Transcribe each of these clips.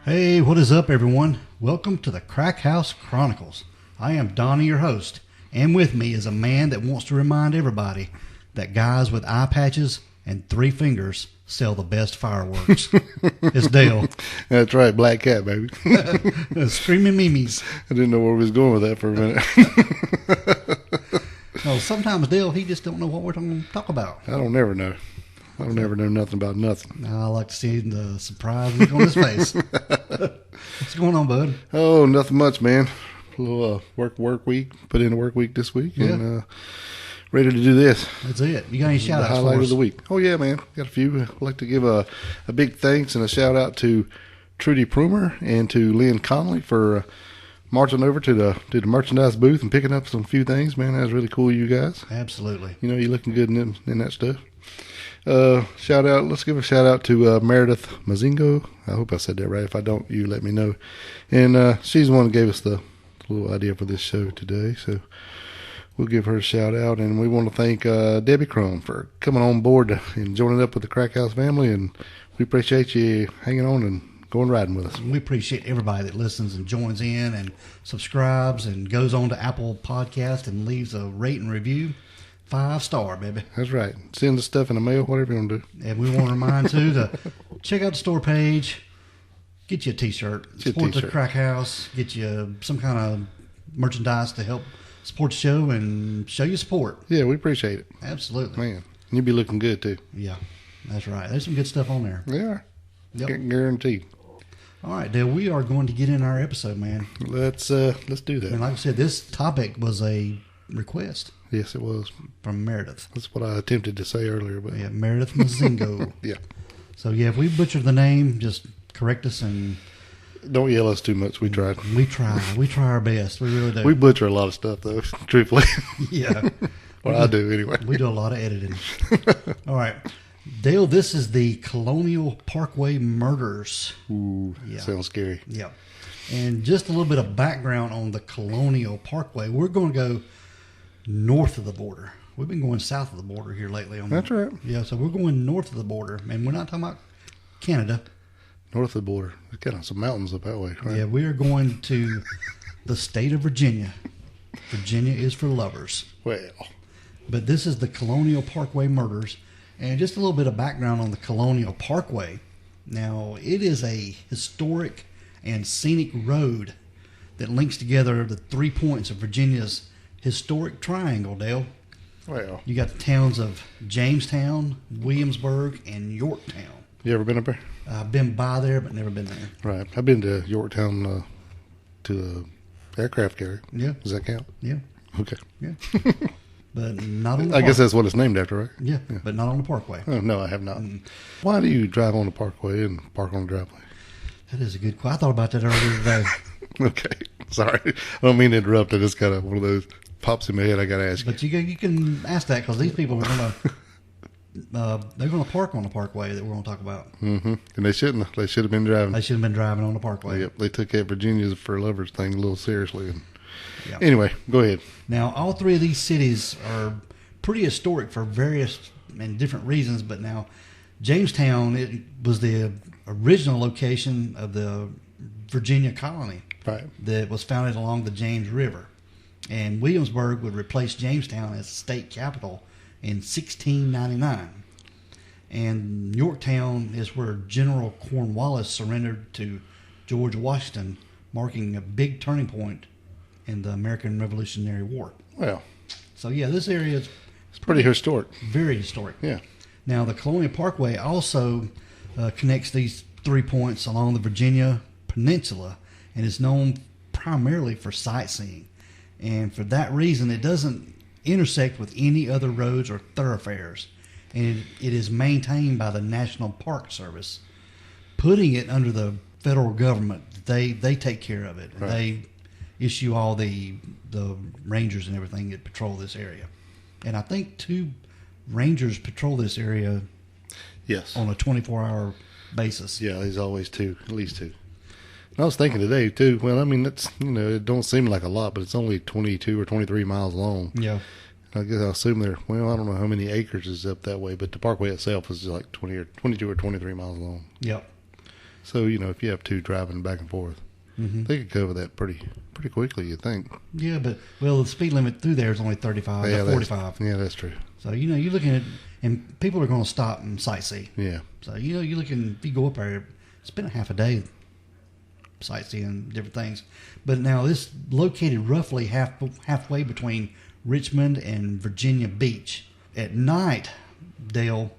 Hey, what is up, everyone? Welcome to the Crack House Chronicles. I am Donnie, your host, and with me is a man that wants to remind everybody that guys with eye patches and 3 fingers sell the best fireworks. It's Dale. That's right, Black Cat, baby. Screaming Mimes. I didn't know where we was going with that for a minute. No, sometimes Dale, he just don't know what we're going to talk about. I don't never know. I don't never know nothing about nothing. I like to see the surprise look on his face. What's going on, bud? Oh, nothing much, man. A little work week. Put in a work week this week, and ready to do this. That's it. You got any shout outs for us? Highlight of the week. Oh, yeah, man. Got a few. I'd like to give a big thanks and a shout out to Trudy Prumer and to Lynn Conley for marching over to the merchandise booth and picking up some few things. Man, that was really cool, you guys. Absolutely. You know, you're looking good in that stuff. Shout out. Let's give a shout out to Meredith Mazingo. I hope I said that right. If I don't, you let me know. And she's the one who gave us the little idea for this show today. So we'll give her a shout out. And we want to thank Debbie Crum for coming on board and joining up with the Crack House family. And we appreciate you hanging on and going riding with us. We appreciate everybody that listens and joins in and subscribes and goes on to Apple Podcast and leaves a rate and review. 5-star, baby. That's right. Send the stuff in the mail, whatever you want to do. And we want to remind, too, to check out the store page. Get you a T-shirt. Support the Crack House. Get you some kind of merchandise to help support the show and show you support. Yeah, we appreciate it. Absolutely. Man, you'll be looking good, too. Yeah, that's right. There's some good stuff on there. They are. Yep. Guaranteed. All right, Dale, we are going to get in our episode, man. Let's do that. And like I said, this topic was a request. Yes, it was. From Meredith. That's what I attempted to say earlier. But yeah, Meredith Mazingo. Yeah. So, yeah, if we butchered the name, just correct us and... Don't yell at us too much. We tried. We try. We try our best. We really do. We butcher a lot of stuff, though, truthfully. Yeah. Well, I do, anyway. We do a lot of editing. All right. Dale, this is the Colonial Parkway murders. Ooh, yeah. Sounds scary. Yeah. And just a little bit of background on the Colonial Parkway. We're going to go north of the border. We've been going south of the border here lately. That's right. Yeah, so we're going north of the border. And we're not talking about Canada. North of the border. There's kind of some mountains up that way, right? Yeah, we are going to the state of Virginia. Virginia is for lovers. Well. But this is the Colonial Parkway murders. And just a little bit of background on the Colonial Parkway. Now, it is a historic and scenic road that links together the 3 points of Virginia's historic triangle, Dale. Well. You got the towns of Jamestown, Williamsburg, and Yorktown. You ever been up there? I've been by there, but never been there. Right. I've been to Yorktown to the aircraft carrier. Yeah. Does that count? Yeah. Okay. Yeah. But not on the I guess that's what it's named after, right? Yeah, but not on the Parkway. Oh, no, I have not. Why do you drive on the Parkway and park on the driveway? That is a good question. I thought about that earlier today. Okay. Sorry. I don't mean to interrupt. I just kind of one of those pops in my head I got to ask you. But you can ask that because these people are going to they're going to park on the Parkway that we're going to talk about. Mm-hmm. And they shouldn't. They should have been driving. They should have been driving on the Parkway. Yep. They took that Virginia's for lovers thing a little seriously. And yep. Anyway, go ahead. Now, all 3 of these cities are pretty historic for various and different reasons. But now, Jamestown, it was the original location of the Virginia colony. Right. That was founded along the James River. And Williamsburg would replace Jamestown as state capital in 1699. And Yorktown is where General Cornwallis surrendered to George Washington, marking a big turning point in the American Revolutionary War. Well. So, yeah, this area is pretty historic. Very historic. Yeah. Now, the Colonial Parkway also connects these 3 points along the Virginia Peninsula and is known primarily for sightseeing. And for that reason, it doesn't intersect with any other roads or thoroughfares. And it is maintained by the National Park Service, putting it under the federal government. They take care of it. Right. They issue all the rangers and everything that patrol this area. And I think 2 rangers patrol this area. Yes. On a 24-hour basis. Yeah, there's always 2, at least 2. And I was thinking today too. Well, I mean, that's it don't seem like a lot, but it's only 22 or 23 miles long. Yeah. I guess I assume they're, well, I don't know how many acres is up that way, but the parkway itself is like 20 or 22 or 23 miles long. Yep. So, if you have two driving back and forth, they could cover that pretty quickly, you think. Yeah, but, the speed limit through there is only 35 to 45. Yeah, that's true. So, you're looking at, and people are going to stop and sightsee. Yeah. So, you're looking, if you go up there, spend a half a day sightseeing different things. But now this located roughly halfway between Richmond and Virginia Beach. At night, Dale,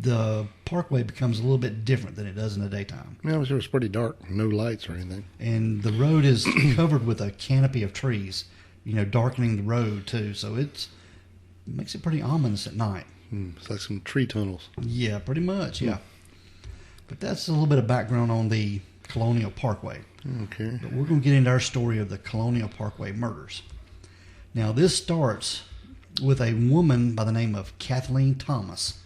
the parkway becomes a little bit different than it does in the daytime. Yeah, it was pretty dark, no lights or anything. And the road is covered with a canopy of trees, darkening the road too. So it makes it pretty ominous at night. It's like some tree tunnels. Yeah, pretty much, yeah. But that's a little bit of background on the Colonial Parkway. Okay. But we're going to get into our story of the Colonial Parkway murders. Now, this starts with a woman by the name of Kathleen Thomas.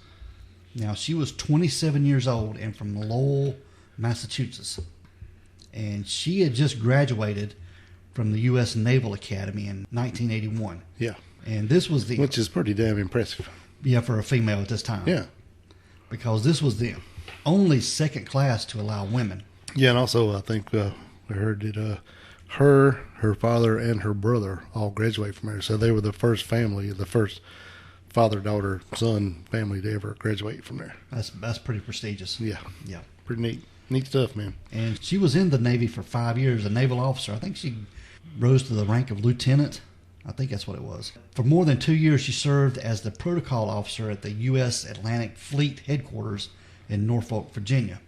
Now, she was 27 years old and from Lowell, Massachusetts. And she had just graduated from the U.S. Naval Academy in 1981. Yeah. And this was Which is pretty damn impressive. Yeah, for a female at this time. Yeah. Because this was the only second class to allow women. Yeah, and also I think we heard that her father, and her brother all graduated from there. So they were the first family, the first father, daughter, son family to ever graduate from there. That's pretty prestigious. Yeah. Yeah. Pretty neat stuff, man. And she was in the Navy for 5 years, a naval officer. I think she rose to the rank of lieutenant. I think that's what it was. For more than 2 years, she served as the protocol officer at the U.S. Atlantic Fleet headquarters in Norfolk, Virginia,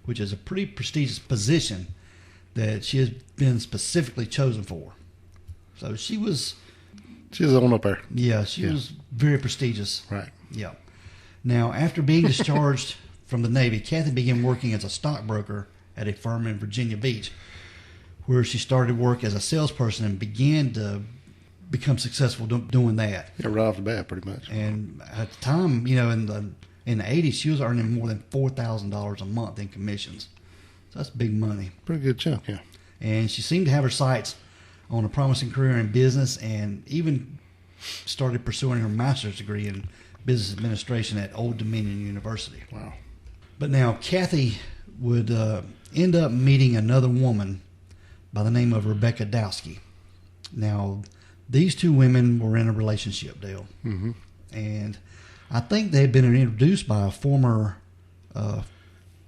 which is a pretty prestigious position that she has been specifically chosen for. So she was on up there. Yeah, she was very prestigious. Right. Yeah. Now, after being discharged from the Navy, Kathy began working as a stockbroker at a firm in Virginia Beach, where she started work as a salesperson and began to become successful doing that. Yeah, right off the bat, pretty much. And at the time, in the 80s, she was earning more than $4,000 a month in commissions. So that's big money. Pretty good chunk, yeah. And she seemed to have her sights on a promising career in business and even started pursuing her master's degree in business administration at Old Dominion University. Wow. But now Kathy would end up meeting another woman by the name of Rebecca Dowski. Now, these two women were in a relationship, Dale. Mm-hmm. And I think they had been introduced by a former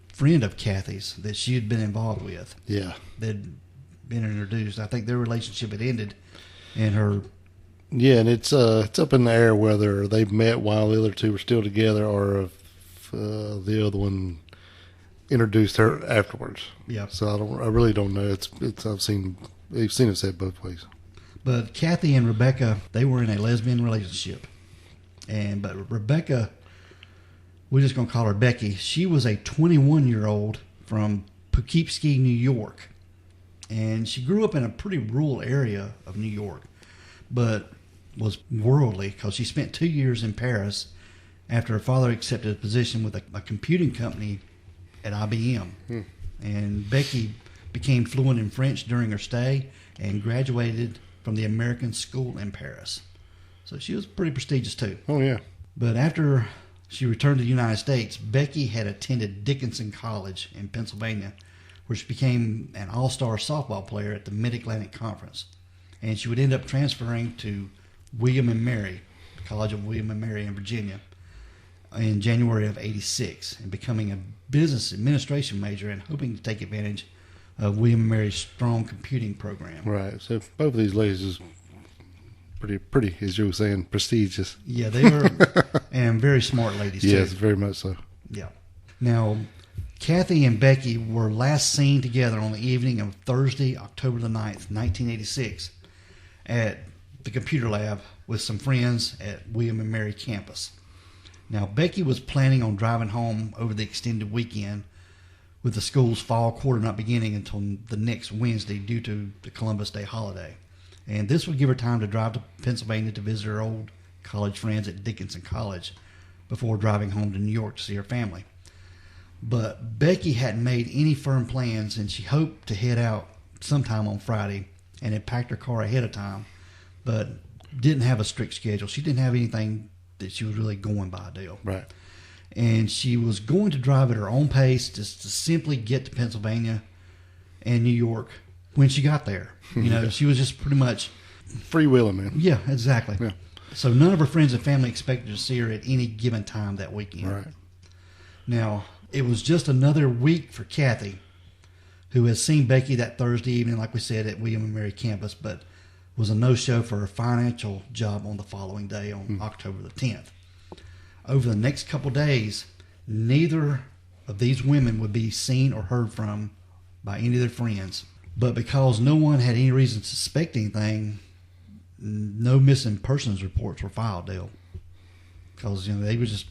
friend of Kathy's that she had been involved with. Yeah. They'd been introduced. I think their relationship had ended, and her. Yeah, and it's up in the air whether they've met while the other two were still together, or if the other one introduced her afterwards. Yeah. So I really don't know. I've seen it said both ways. But Kathy and Rebecca, they were in a lesbian relationship, but Rebecca, we're just gonna call her Becky. She was a 21-year-old from Poughkeepsie, New York. And she grew up in a pretty rural area of New York, but was worldly because she spent 2 years in Paris after her father accepted a position with a computing company at IBM. And Becky became fluent in French during her stay and graduated from the American School in Paris. So she was pretty prestigious too. Oh, yeah. But after she returned to the United States, Becky had attended Dickinson College in Pennsylvania, where she became an all-star softball player at the Mid-Atlantic Conference. And she would end up transferring to William and Mary, College of William and Mary in Virginia, in January of 86, and becoming a business administration major and hoping to take advantage of William and Mary's strong computing program. Right. So both of these ladies is pretty, as you were saying, prestigious. Yeah, they were, and very smart ladies, too. Yes, very much so. Yeah. Now, Kathy and Becky were last seen together on the evening of Thursday, October the 9th, 1986, at the computer lab with some friends at William and Mary campus. Now, Becky was planning on driving home over the extended weekend, with the school's fall quarter not beginning until the next Wednesday due to the Columbus Day holiday. And this would give her time to drive to Pennsylvania to visit her old college friends at Dickinson College before driving home to New York to see her family. But Becky hadn't made any firm plans, and she hoped to head out sometime on Friday and had packed her car ahead of time, but didn't have a strict schedule. She didn't have anything that she was really going by, Dale. Right. And she was going to drive at her own pace just to simply get to Pennsylvania and New York when she got there. You know, she was just pretty much... Freewheeling, man. Yeah, exactly. Yeah. So none of her friends and family expected to see her at any given time that weekend. Right. Now, it was just another week for Kathy, who had seen Becky that Thursday evening, like we said, at William and Mary campus, but was a no-show for her financial job on the following day on October the 10th. Over the next couple days, neither of these women would be seen or heard from by any of their friends. But because no one had any reason to suspect anything, no missing persons reports were filed, Dale. Because, you know, they were just...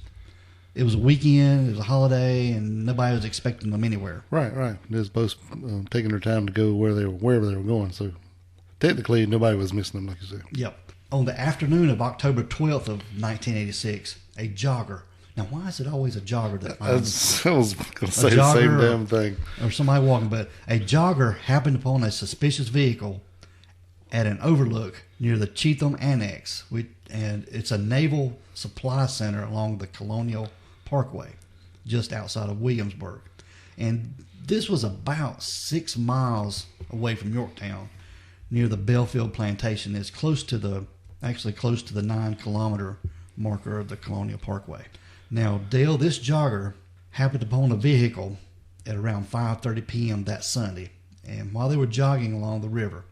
It was a weekend, it was a holiday, and nobody was expecting them anywhere. Right. They was both taking their time to go wherever they were going. So technically, nobody was missing them, like you said. Yep. On the afternoon of October 12th of 1986, a jogger. Now, why is it always a jogger that finds I was going to say the same damn thing. Or somebody walking, but a jogger happened upon a suspicious vehicle at an overlook near the Cheatham Annex, and it's a naval supply center along the Colonial Parkway, just outside of Williamsburg. And this was about 6 miles away from Yorktown, near the Belfield Plantation. It's close to the 9-kilometer marker of the Colonial Parkway. Now, Dale, this jogger happened upon a vehicle at around 5:30 p.m. that Sunday, and while they were jogging along the river,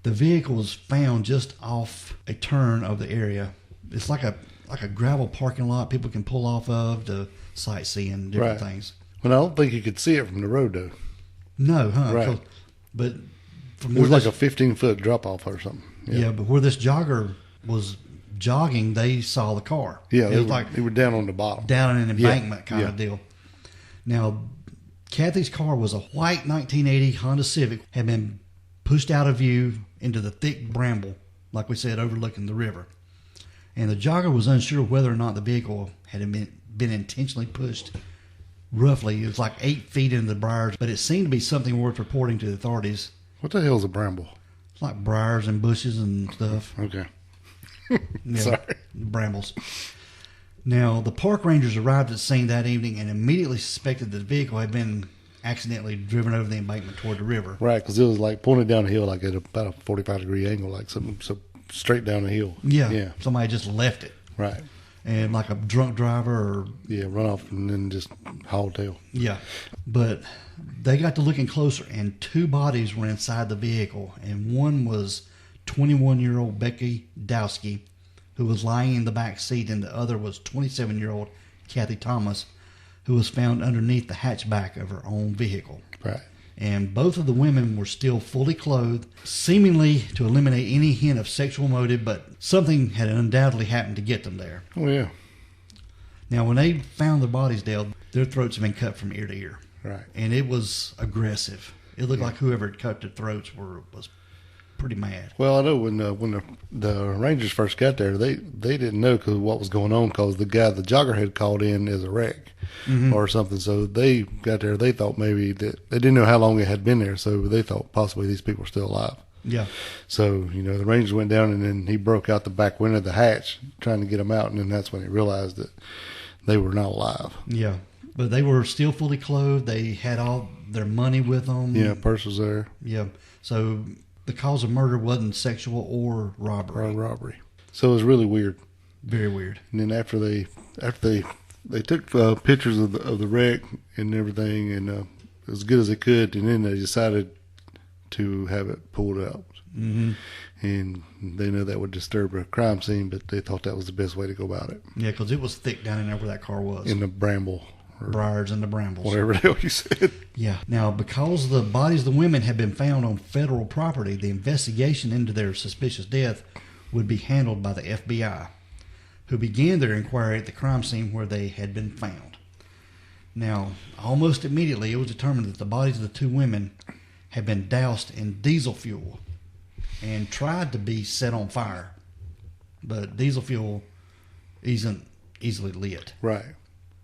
the vehicle was found just off a turn of the area. It's like a gravel parking lot people can pull off of to sightsee and different things. Well, I don't think you could see it from the road, though. No, huh? Right. But from it was like a 15-foot drop-off or something. Yeah, but where this jogger was jogging, they saw the car. Yeah, they were down on the bottom. Down in an embankment kind of deal. Now, Kathy's car was a white 1980 Honda Civic, had been pushed out of view into the thick bramble, like we said, overlooking the river. And the jogger was unsure whether or not the vehicle had been intentionally pushed roughly. It was like 8 feet into the briars, but it seemed to be something worth reporting to the authorities. What the hell is a bramble? It's like briars and bushes and stuff. Okay. Yeah, Sorry. Brambles. Now, the park rangers arrived at the scene that evening and immediately suspected that the vehicle had been accidentally driven over the embankment toward the river. Right, because it was like pointed down the hill like at about a 45-degree angle, like something so straight down the hill. Yeah. Somebody just left it. Right. And like a drunk driver or... Yeah, run off and then just haul tail. Yeah. But they got to looking closer, and 2 bodies were inside the vehicle, and one was 21-year-old Becky Dowski, who was lying in the back seat, and the other was 27-year-old Kathy Thomas, who was found underneath the hatchback of her own vehicle. Right. And both of the women were still fully clothed, seemingly to eliminate any hint of sexual motive, but something had undoubtedly happened to get them there. Oh, yeah. Now, when they found their bodies, Dale, their throats had been cut from ear to ear. Right. And it was aggressive. It looked like whoever had cut their throats was pretty mad. Well, I know when the Rangers first got there, they didn't know what was going on because the jogger had called in as a wreck or something. So they got there. They thought maybe that they didn't know how long it had been there, so they thought possibly these people were still alive. Yeah. So the Rangers went down, and then he broke out the back window of the hatch trying to get them out, and then that's when he realized that they were not alive. Yeah, but they were still fully clothed. They had all their money with them. Yeah, purse was there. Yeah. So the cause of murder wasn't sexual or robbery. So it was really weird. Very weird. And then after they took pictures of the wreck and everything, and as good as they could, and then they decided to have it pulled out. Mm-hmm. And they knew that would disturb a crime scene, but they thought that was the best way to go about it. Yeah, because it was thick down in there where that car was. In the bramble. Briars and the brambles. Whatever the hell you said. Yeah. Now, because the bodies of the women had been found on federal property, the investigation into their suspicious death would be handled by the FBI, who began their inquiry at the crime scene where they had been found. Now, almost immediately, it was determined that the bodies of the 2 women had been doused in diesel fuel and tried to be set on fire. But diesel fuel isn't easily lit. Right.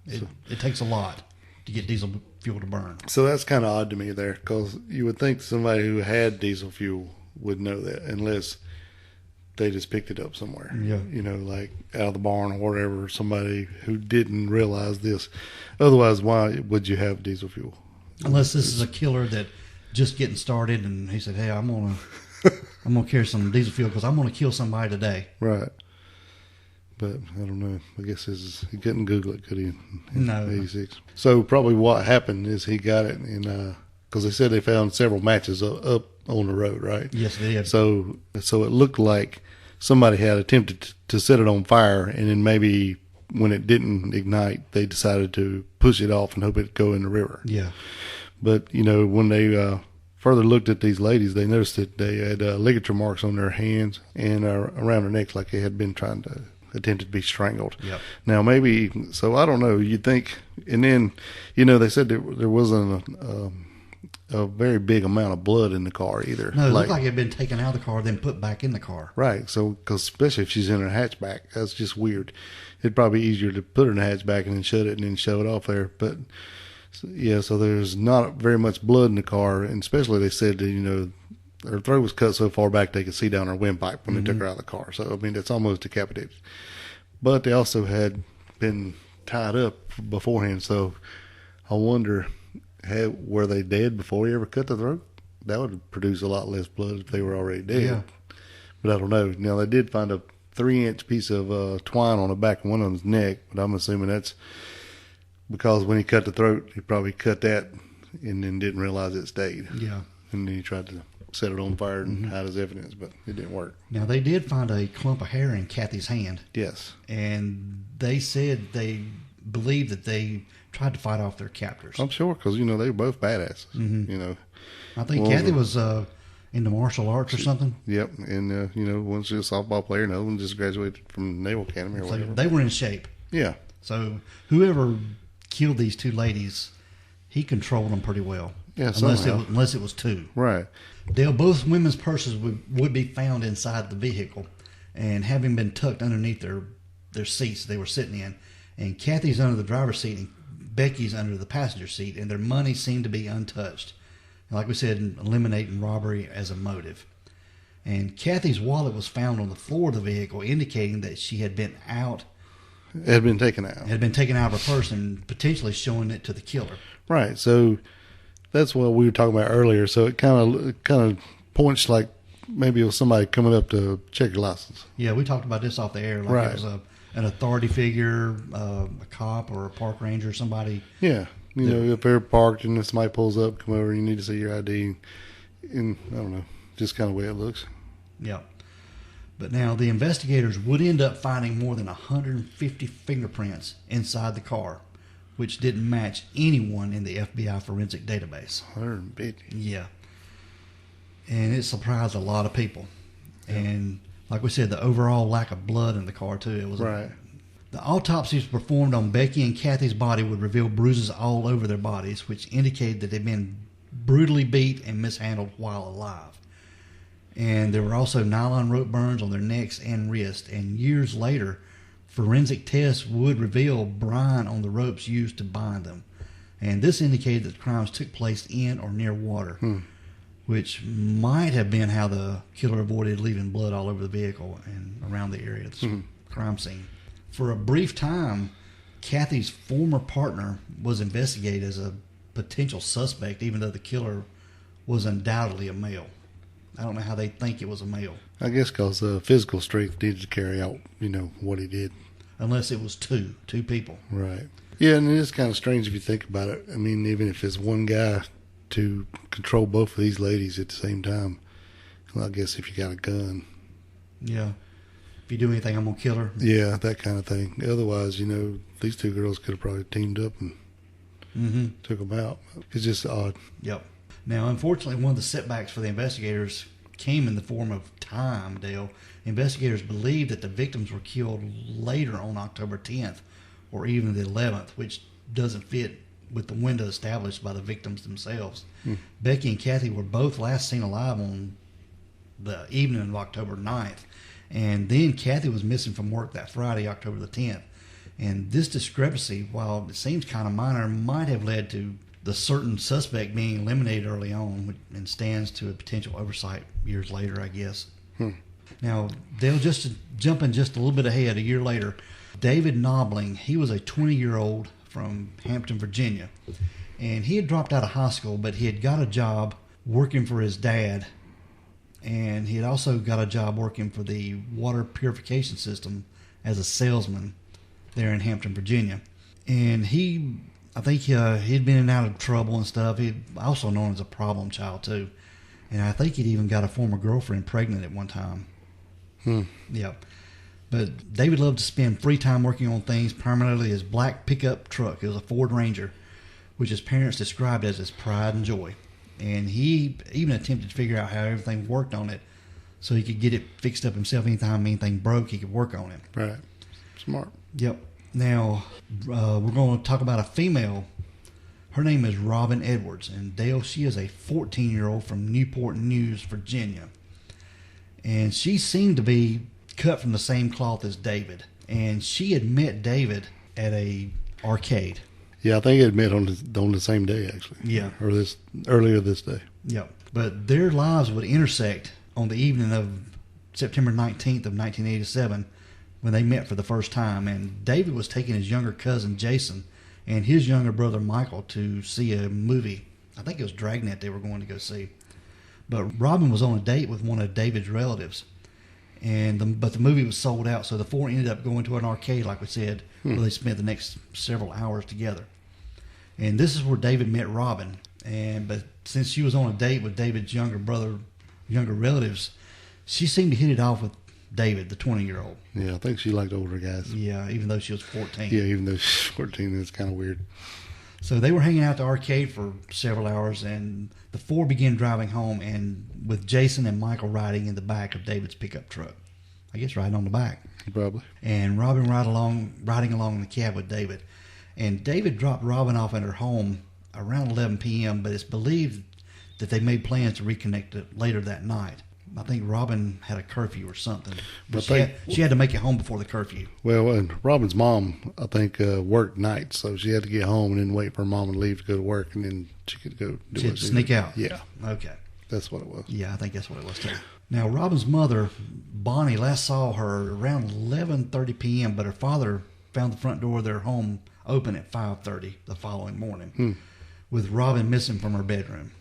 It takes a lot to get diesel fuel to burn. So that's kind of odd to me there, because you would think somebody who had diesel fuel would know that, unless they just picked it up somewhere. Yeah. You know, like out of the barn or whatever, somebody who didn't realize this. Otherwise, why would you have diesel fuel? Unless this is a killer that just getting started, and he said, "Hey, I'm gonna carry some diesel fuel because I'm gonna kill somebody today." Right. But I don't know. I guess he couldn't Google it, could he? No. 86. So probably what happened is he got it in, because they said they found several matches up on the road, right? Yes, they did. So it looked like somebody had attempted to set it on fire, and then maybe when it didn't ignite, they decided to push it off and hope it'd go in the river. Yeah. But, you know, when they further looked at these ladies, they noticed that they had ligature marks on their hands and around their necks, like they had been attempted to be strangled. Yep. Now, maybe, so I don't know, you'd think, and then, you know, they said there wasn't a very big amount of blood in the car either. No, it looked like it had been taken out of the car, then put back in the car. Right, so, because especially if she's in her hatchback, that's just weird. It'd probably be easier to put her in the hatchback and then shut it and then show it off there, but... Yeah, so there's not very much blood in the car, and especially they said that, you know, her throat was cut so far back they could see down her windpipe when they took her out of the car. So, I mean, it's almost decapitated. But they also had been tied up beforehand, so I wonder, were they dead before he ever cut the throat? That would produce a lot less blood if they were already dead. Yeah. But I don't know. Now, they did find a 3-inch piece of twine on the back of one of them's neck, but I'm assuming that's because when he cut the throat, he probably cut that and then didn't realize it stayed. Yeah. And then he tried to set it on fire and hide his evidence, but it didn't work. Now, they did find a clump of hair in Kathy's hand. Yes. And they said they believed that they tried to fight off their captors. I'm sure, because, you know, they were both badasses, you know. I think Kathy was into martial arts or something. Yep. And, you know, one's just a softball player and the other one just graduated from Naval Academy or So whatever. they were in shape. Yeah. So whoever killed these two ladies, he controlled them pretty well. Yeah, unless it was two. Right. Dale, both women's purses would be found inside the vehicle, and having been tucked underneath their seats they were sitting in. And Kathy's under the driver's seat, and Becky's under the passenger seat, and their money seemed to be untouched. And like we said, eliminating robbery as a motive. And Kathy's wallet was found on the floor of the vehicle, indicating that she had been out. It had been taken out. Had been taken out of her purse and potentially showing it to the killer. Right. So that's what we were talking about earlier. So it kind of points like maybe it was somebody coming up to check your license. Yeah, we talked about this off the air. Like right. It was an authority figure, a cop or a park ranger, somebody. Yeah. You know, if they're parked and somebody pulls up, come over, you need to see your ID. And I don't know, just kind of the way it looks. Yeah. But now the investigators would end up finding more than 150 fingerprints inside the car, which didn't match anyone in the FBI forensic database. 150? Yeah. And it surprised a lot of people. Yeah. And like we said, the overall lack of blood in the car, too. It was right. The autopsies performed on Becky and Kathy's body would reveal bruises all over their bodies, which indicated that they'd been brutally beat and mishandled while alive. And there were also nylon rope burns on their necks and wrists. And years later, forensic tests would reveal brine on the ropes used to bind them. And this indicated that the crimes took place in or near water, which might have been how the killer avoided leaving blood all over the vehicle and around the area of the crime scene. For a brief time, Kathy's former partner was investigated as a potential suspect, even though the killer was undoubtedly a male. I don't know how they think it was a male. I guess because physical strength needed to carry out, you know, what he did. Unless it was two people. Right. Yeah, and it is kind of strange if you think about it. I mean, even if it's one guy to control both of these ladies at the same time, well, I guess if you got a gun. Yeah. If you do anything, I'm going to kill her. Yeah, that kind of thing. Otherwise, you know, these two girls could have probably teamed up and took them out. It's just odd. Yep. Now, unfortunately, one of the setbacks for the investigators came in the form of time, Dale. Investigators believe that the victims were killed later on October 10th or even the 11th, which doesn't fit with the window established by the victims themselves. Becky and Kathy were both last seen alive on the evening of October 9th. And then Kathy was missing from work that Friday, October the 10th. And this discrepancy, while it seems kind of minor, might have led to the certain suspect being eliminated early on and stands to a potential oversight years later, I guess. Now, they'll just jumping just a little bit ahead. A year later, David Knobling, he was a 20-year-old from Hampton, Virginia, and he had dropped out of high school, but he had got a job working for his dad, and he had also got a job working for the water purification system as a salesman there in Hampton, Virginia. And I think he'd been in and out of trouble and stuff. He'd also known as a problem child too, and I think he'd even got a former girlfriend pregnant at one time. Yeah. But David loved to spend free time working on things, primarily his black pickup truck. It was a Ford Ranger, which his parents described as his pride and joy. And he even attempted to figure out how everything worked on it so he could get it fixed up himself. Anytime anything broke, he could work on it. Right. Smart. Yep. Now, we're going to talk about a female. Her name is Robin Edwards. And Dale, she is a 14-year-old from Newport News, Virginia. And she seemed to be cut from the same cloth as David, and she had met David at a arcade. Yeah, I think it met on the same day actually. Yeah, or earlier this day. Yeah, but their lives would intersect on the evening of September 19th of 1987 when they met for the first time. And David was taking his younger cousin Jason and his younger brother Michael to see a movie. I think it was Dragnet they were going to go see. But Robin was on a date with one of David's relatives. But the movie was sold out, so the four ended up going to an arcade, like we said, where they spent the next several hours together. And this is where David met Robin. But since she was on a date with David's younger relatives, she seemed to hit it off with David, the 20-year-old. Yeah, I think she liked older guys. Yeah, even though she was 14. Yeah, even though she's 14, it's kind of weird. So they were hanging out at the arcade for several hours, and the four began driving home, and with Jason and Michael riding in the back of David's pickup truck. I guess riding on the back. Probably. And Robin riding along in the cab with David. And David dropped Robin off at her home around 11 p.m., but it's believed that they made plans to reconnect later that night. I think Robin had a curfew or something. But she had to make it home before the curfew. Well, and Robin's mom, I think, worked nights, so she had to get home and then wait for her mom to leave to go to work, and then she could go do she had to sneak out. Yeah. Okay. That's what it was. Yeah, I think that's what it was too. Now, Robin's mother, Bonnie, last saw her around 11:30 p.m., but her father found the front door of their home open at 5:30 the following morning, with Robin missing from her bedroom.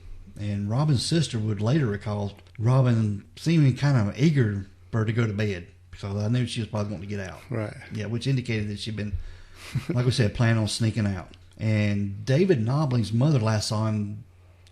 And Robin's sister would later recall Robin seeming kind of eager for her to go to bed, because I knew she was probably wanting to get out. Right. Yeah, which indicated that she'd been, like we said, planning on sneaking out. And David Knobling's mother last saw him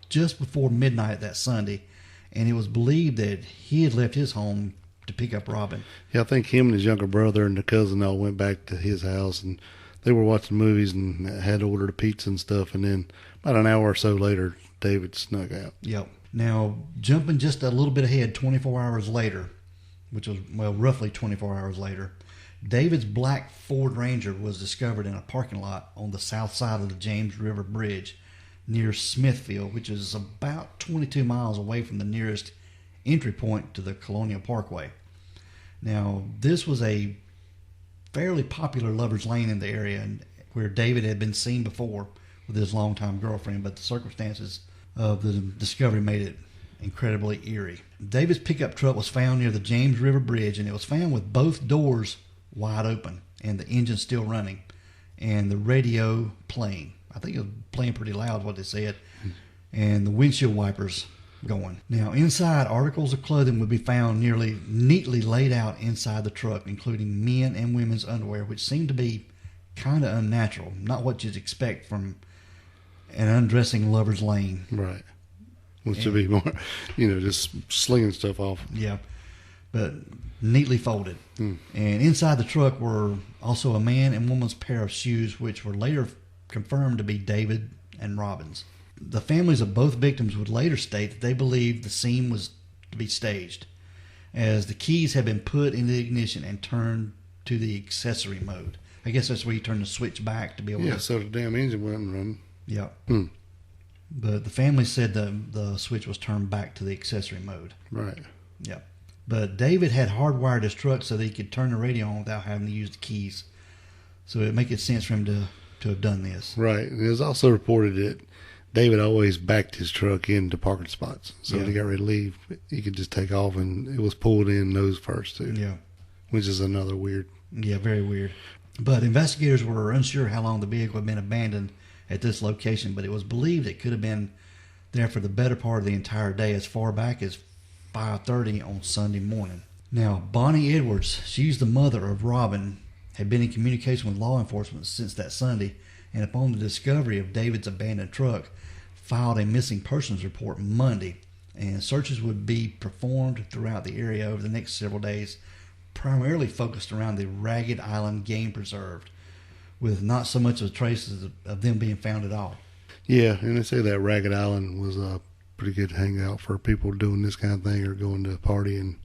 just before midnight that Sunday, and it was believed that he had left his home to pick up Robin. Yeah, I think him and his younger brother and the cousin all went back to his house, and they were watching movies and had ordered a pizza and stuff, and then about an hour or so later, David snuck out. Yep. Now, jumping just a little bit ahead, 24 hours later, which was, well, roughly 24 hours later, David's black Ford Ranger was discovered in a parking lot on the south side of the James River Bridge near Smithfield, which is about 22 miles away from the nearest entry point to the Colonial Parkway. Now, this was a fairly popular lover's lane in the area, and where David had been seen before with his longtime girlfriend, but the circumstances of the discovery made it incredibly eerie. David's pickup truck was found near the James River Bridge, and it was found with both doors wide open and the engine still running and the radio playing. I think it was playing pretty loud, what they said, and the windshield wipers going. Now, inside, articles of clothing would be found neatly laid out inside the truck, including men and women's underwear, which seemed to be kind of unnatural, not what you'd expect from an undressing lover's lane. Right. Which would be more, just slinging stuff off. Yeah, but neatly folded. And inside the truck were also a man and woman's pair of shoes, which were later confirmed to be David and Robin's. The families of both victims would later state that they believed the scene was to be staged, as the keys had been put in the ignition and turned to the accessory mode. I guess that's where you turn the switch back to be able to... Yeah, so the damn engine wasn't running. Yeah. But the family said the switch was turned back to the accessory mode. Right. Yeah. But David had hardwired his truck so that he could turn the radio on without having to use the keys. So it makes sense for him to have done this. Right. It was also reported that David always backed his truck into parking spots. So when Yeah. he got ready to leave, he could just take off, and it was pulled in nose first, too. Yeah. Which is another weird. Yeah, very weird. But investigators were unsure how long the vehicle had been abandoned at this location, but it was believed it could have been there for the better part of the entire day, as far back as 5:30 on Sunday morning. Now, Bonnie Edwards, she's the mother of Robin, had been in communication with law enforcement since that Sunday, and upon the discovery of David's abandoned truck, filed a missing persons report Monday, and searches would be performed throughout the area over the next several days, primarily focused around the Ragged Island Game Preserve, with not so much of traces of them being found at all. Yeah, and they say that Ragged Island was a pretty good hangout for people doing this kind of thing, or going to a party and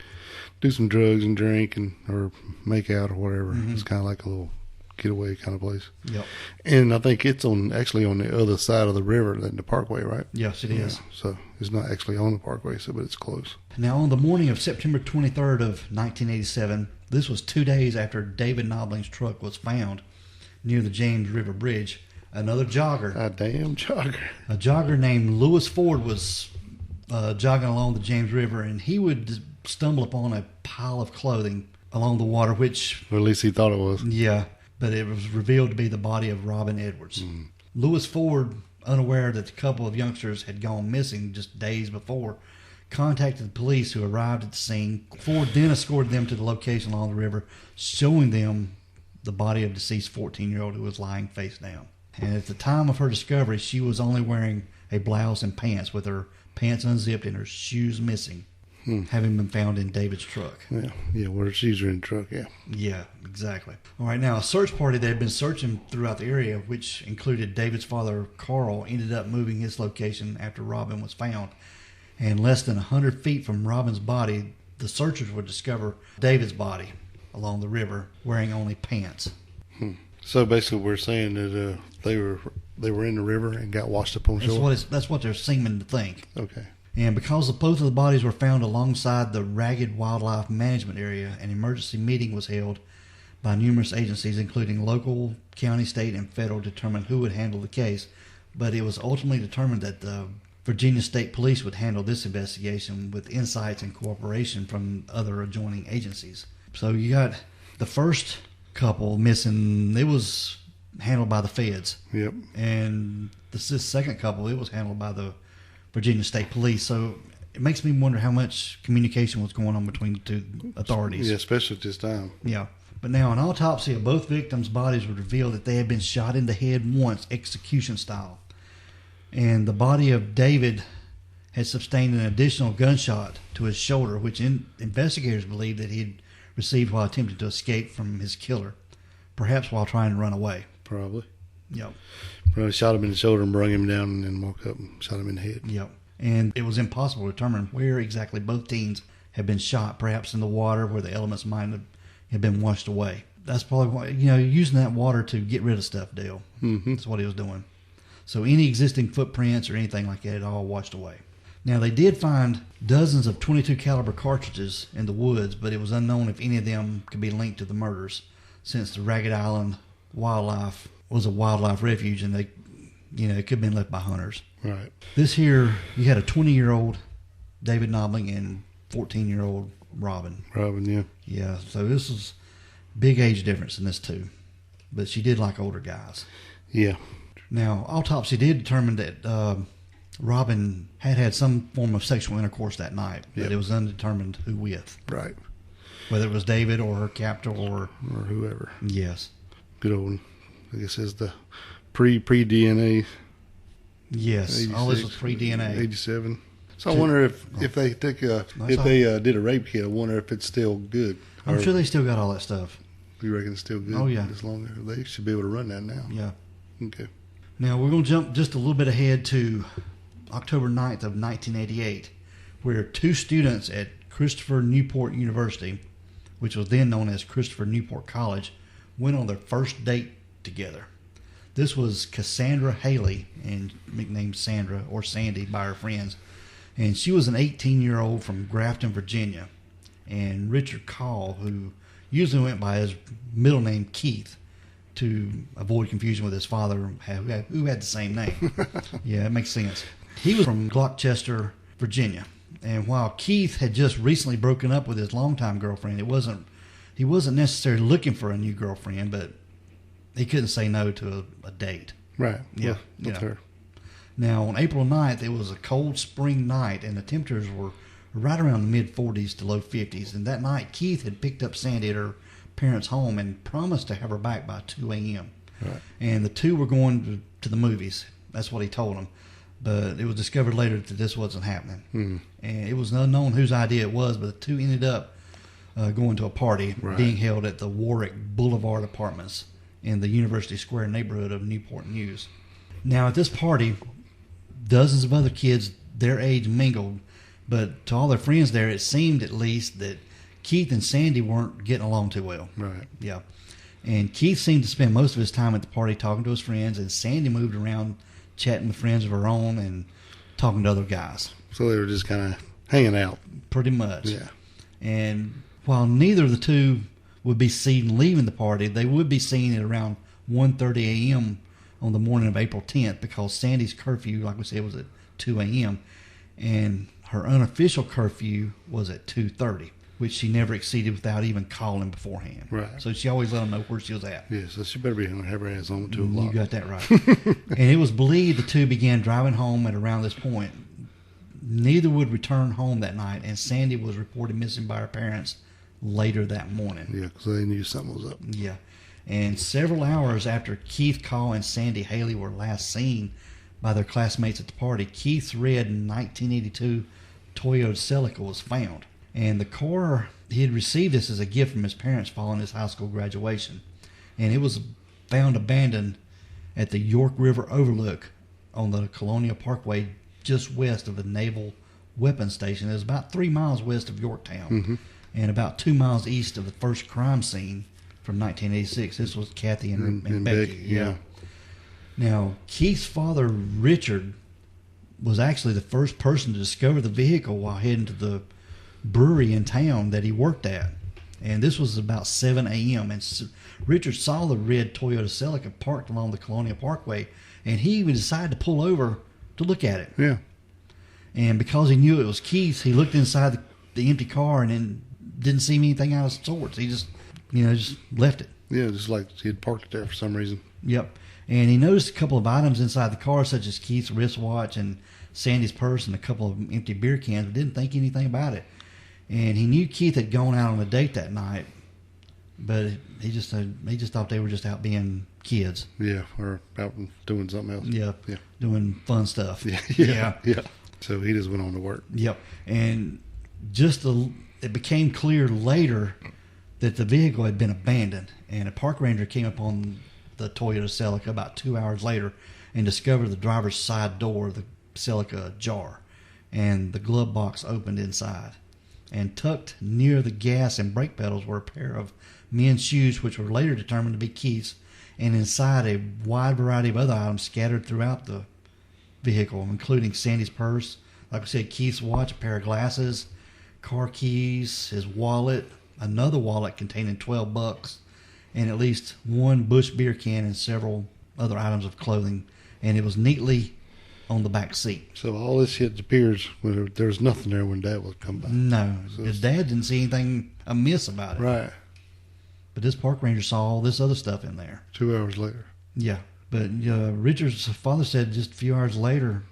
do some drugs and drink or make out or whatever. Mm-hmm. It's kind of like a little getaway kind of place. Yep. And I think it's actually on the other side of the river than the Parkway, right? Yes, it is. So it's not actually on the Parkway, but it's close. Now, on the morning of September 23rd of 1987, this was 2 days after David Nobling's truck was found near the James River Bridge, another jogger, A damn jogger. a jogger named Lewis Ford, was jogging along the James River, and he would stumble upon a pile of clothing along the water, which, Or at least he thought it was. yeah, but it was revealed to be the body of Robin Edwards. Lewis Ford, unaware that the couple of youngsters had gone missing just days before, contacted the police, who arrived at the scene. Ford then escorted them to the location along the river, showing them the body of deceased 14-year-old who was lying face down. And at the time of her discovery, she was only wearing a blouse and pants, with her pants unzipped and her shoes missing, having been found in David's truck. Yeah, where the shoes are in the truck, yeah. Yeah, exactly. All right, now a search party that had been searching throughout the area, which included David's father, Carl, ended up moving his location after Robin was found. And less than 100 feet from Robin's body, the searchers would discover David's body along the river, wearing only pants. So basically, we're saying that they were in the river and got washed up on shore. That's what they're seeming to think. Okay. And because both of the bodies were found alongside the Ragged Wildlife Management Area, an emergency meeting was held by numerous agencies, including local, county, state, and federal, to determine who would handle the case. But it was ultimately determined that the Virginia State Police would handle this investigation, with insights and cooperation from other adjoining agencies. So you got the first couple missing, it was handled by the feds. Yep. And this second couple, it was handled by the Virginia State Police. So it makes me wonder how much communication was going on between the two authorities. Yeah, especially at this time. Yeah. But now, an autopsy of both victims' bodies would reveal that they had been shot in the head once, execution style. And the body of David had sustained an additional gunshot to his shoulder, which investigators believe that he had received while attempting to escape from his killer, perhaps while trying to run away. Probably. Yep. Probably shot him in the shoulder and brung him down, and then walked up and shot him in the head. Yep. And it was impossible to determine where exactly both teens had been shot, perhaps in the water where the elements might have been washed away. That's probably why, using that water to get rid of stuff, Dale. Mm-hmm. That's what he was doing. So any existing footprints or anything like that, it all washed away. Now, they did find dozens of .22 caliber cartridges in the woods, but it was unknown if any of them could be linked to the murders, since the Ragged Island wildlife was a wildlife refuge, and it could have been left by hunters. Right. This here, you had a 20-year-old David Nobling and 14-year-old Robin. Robin, yeah. Yeah, so this is big age difference in this two, but she did like older guys. Yeah. Now, autopsy did determine that Robin had some form of sexual intercourse that night, but Yep. it was undetermined who with. Right. whether it was David or her captor or whoever. Yes. Good old, I guess it's the pre-DNA. Yes. 86, All this was pre-DNA. 87. So I wonder if they took did a rape kit. I wonder if it's still good. I'm sure they still got all that stuff. You reckon it's still good? Oh, yeah. As long as they should be able to run that now. Yeah. Okay. Now, we're going to jump just a little bit ahead to October 9th of 1988, where two students at Christopher Newport University, which was then known as Christopher Newport College, went on their first date together. This was Cassandra Haley, and nicknamed Sandra or Sandy by her friends, and she was an 18-year-old from Grafton, Virginia. And Richard Call, who usually went by his middle name Keith, to avoid confusion with his father, who had the same name. Yeah, it makes sense. He was from Gloucester, Virginia. And while Keith had just recently broken up with his longtime girlfriend, he wasn't necessarily looking for a new girlfriend, but he couldn't say no to a date. Right. Yeah. With her. Now, on April 9th, it was a cold spring night, and the temperatures were right around the mid-40s to low 50s. And that night, Keith had picked up Sandy at her parents' home and promised to have her back by 2 a.m. Right. And the two were going to the movies. That's what he told them. But it was discovered later that this wasn't happening. Mm. And it was unknown whose idea it was, but the two ended up going to a party being held at the Warwick Boulevard Apartments in the University Square neighborhood of Newport News. Now, at this party, dozens of other kids their age mingled, but to all their friends there, it seemed at least that Keith and Sandy weren't getting along too well. Right. Yeah. And Keith seemed to spend most of his time at the party talking to his friends, and Sandy moved around chatting with friends of her own and talking to other guys. So they were just kind of hanging out. Pretty much. Yeah. And while neither of the two would be seen leaving the party, they would be seen at around 1:30 a.m. on the morning of April 10th, because Sandy's curfew, like we said, was at 2 a.m. and her unofficial curfew was at 2:30, which she never exceeded without even calling beforehand. Right. So she always let them know where she was at. Yeah, so she better be have her ass on at 2 o'clock. You got that right. And it was believed the two began driving home at around this point. Neither would return home that night, and Sandy was reported missing by her parents later that morning. Yeah, because they knew something was up. Yeah. And several hours after Keith Call and Sandy Haley were last seen by their classmates at the party, Keith's red 1982 Toyota Celica was found. And the car, he had received this as a gift from his parents following his high school graduation. And it was found abandoned at the York River Overlook on the Colonial Parkway just west of the Naval Weapons Station. It was about 3 miles west of Yorktown and about 2 miles east of the first crime scene from 1986. This was Kathy and Becky. Yeah. Now, Keith's father, Richard, was actually the first person to discover the vehicle while heading to the brewery in town that he worked at. And this was about 7 a.m. And Richard saw the red Toyota Celica parked along the Colonial Parkway, and he even decided to pull over to look at it. Yeah. And because he knew it was Keith's, he looked inside the empty car and then didn't see anything out of sorts. He just left it. Yeah, just like he had parked it there for some reason. Yep. And he noticed a couple of items inside the car, such as Keith's wristwatch and Sandy's purse and a couple of empty beer cans, but didn't think anything about it. And he knew Keith had gone out on a date that night, but he just thought they were just out being kids. Yeah, or out doing something else. Yeah. Yeah. Doing fun stuff. Yeah. So he just went on to work. Yep. And it became clear later that the vehicle had been abandoned, and a park ranger came upon the Toyota Celica about 2 hours later and discovered the driver's side door of the Celica ajar, and the glove box opened inside. And tucked near the gas and brake pedals were a pair of men's shoes, which were later determined to be Keith's, and inside a wide variety of other items scattered throughout the vehicle, including Sandy's purse, like I said, Keith's watch, a pair of glasses, car keys, his wallet, another wallet containing $12, and at least one Busch beer can and several other items of clothing, and it was neatly on the back seat. So all this shit appears when there was nothing there when Dad would come by. No, his dad didn't see anything amiss about it. Right. But this park ranger saw all this other stuff in there. 2 hours later. Yeah. But Richard's father said just a few hours later,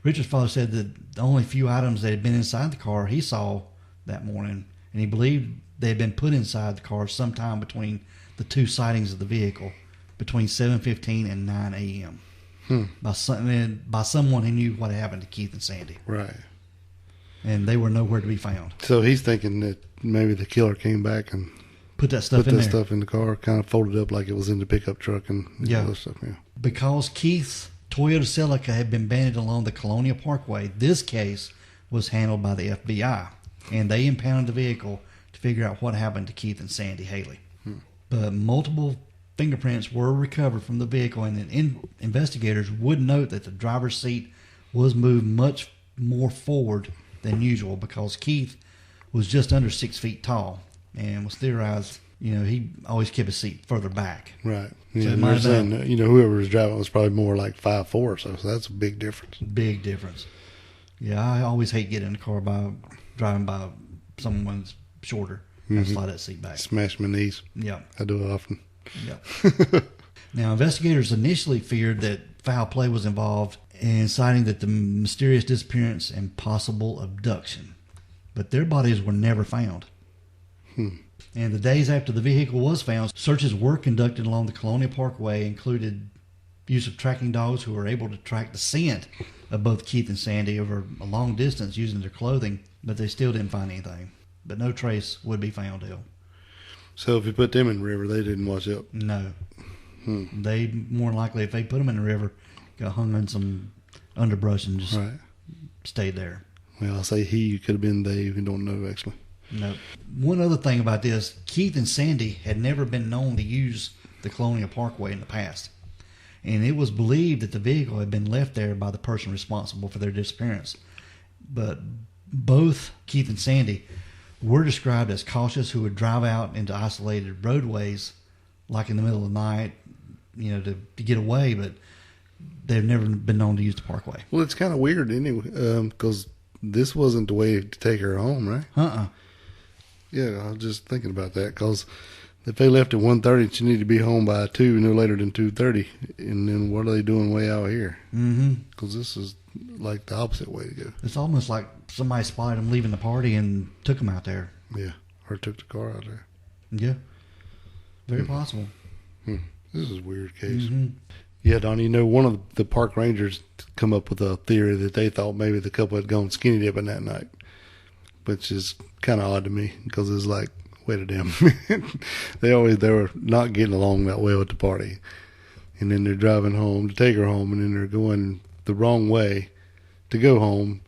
Richard's father said that the only few items that had been inside the car he saw that morning, and he believed they had been put inside the car sometime between the two sightings of the vehicle, between 7:15 and 9 a.m. By someone who knew what happened to Keith and Sandy. Right. And they were nowhere to be found. So he's thinking that maybe the killer came back and put that stuff in there. Stuff in the car, kind of folded up like it was in the pickup truck and other stuff. Yeah. Because Keith's Toyota Celica had been abandoned along the Colonial Parkway, this case was handled by the FBI, and they impounded the vehicle to figure out what happened to Keith and Sandy Haley. But multiple fingerprints were recovered from the vehicle, and investigators would note that the driver's seat was moved much more forward than usual because Keith was just under 6 feet tall, and was theorized he always kept his seat further back. Right. So Yeah, it and might they're have saying, whoever was driving was probably more like 5'4" or so that's a big difference. Big difference. Yeah, I always hate getting in the car driving by someone's shorter. I slide that seat back. Smash my knees. Yeah. I do it often. Yeah. Now, investigators initially feared that foul play was involved in citing that the mysterious disappearance and possible abduction. But their bodies were never found. And the days after the vehicle was found, searches were conducted along the Colonial Parkway, included use of tracking dogs who were able to track the scent of both Keith and Sandy over a long distance using their clothing, but they still didn't find anything. But no trace would be found, Dale. So if you put them in the river, they didn't wash up? No. They, more than likely, if they put them in the river, got hung in some underbrush and just stayed there. Well, I say he could have been Dave. We don't know, actually. No. One other thing about this, Keith and Sandy had never been known to use the Colonial Parkway in the past. And it was believed that the vehicle had been left there by the person responsible for their disappearance. But both Keith and Sandy were described as cautious who would drive out into isolated roadways, like in the middle of the night, to get away, but they've never been known to use the parkway. Well, it's kind of weird anyway, because this wasn't the way to take her home, right? Yeah, I was just thinking about that, because if they left at 1:30, she needed to be home by 2, no later than 2:30. And then what are they doing way out here? Because this is like the opposite way to go. It's almost like somebody spotted them leaving the party and took them out there. Yeah, or took the car out there. Yeah, very possible. This is a weird case. Yeah, Donnie, one of the park rangers come up with a theory that they thought maybe the couple had gone skinny dipping that night, which is kind of odd to me, because it's like, wait a damn minute. They were not getting along that well at the party. And then they're driving home to take her home, and then they're going the wrong way to go home.